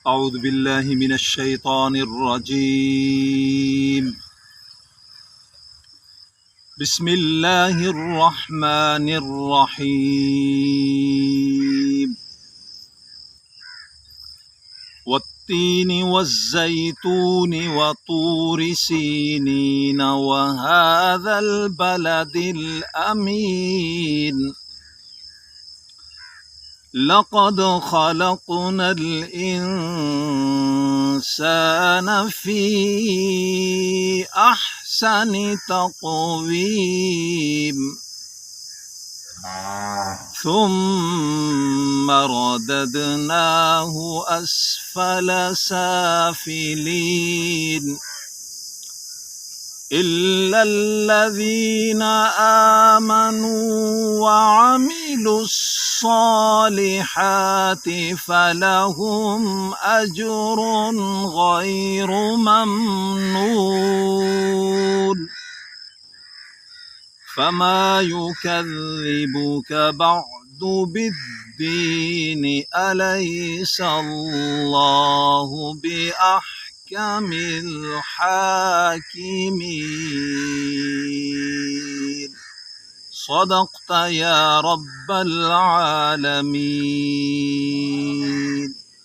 أعوذ بالله من الشيطان الرجيم. بسم الله الرحمن الرحيم. والتين والزيتون وطور سينين وهذا البلد الأمين لقد خلقنا الإنسان في أحسن تقويم ثم رددناه أسفل سافلين إلا الذين آمنوا وعملوا الصالحات فلهم أجر غير ممنون فما يكذبك بعد بالدين أليس الله بأحكم الحاكمين صدقت يا رب العالمين.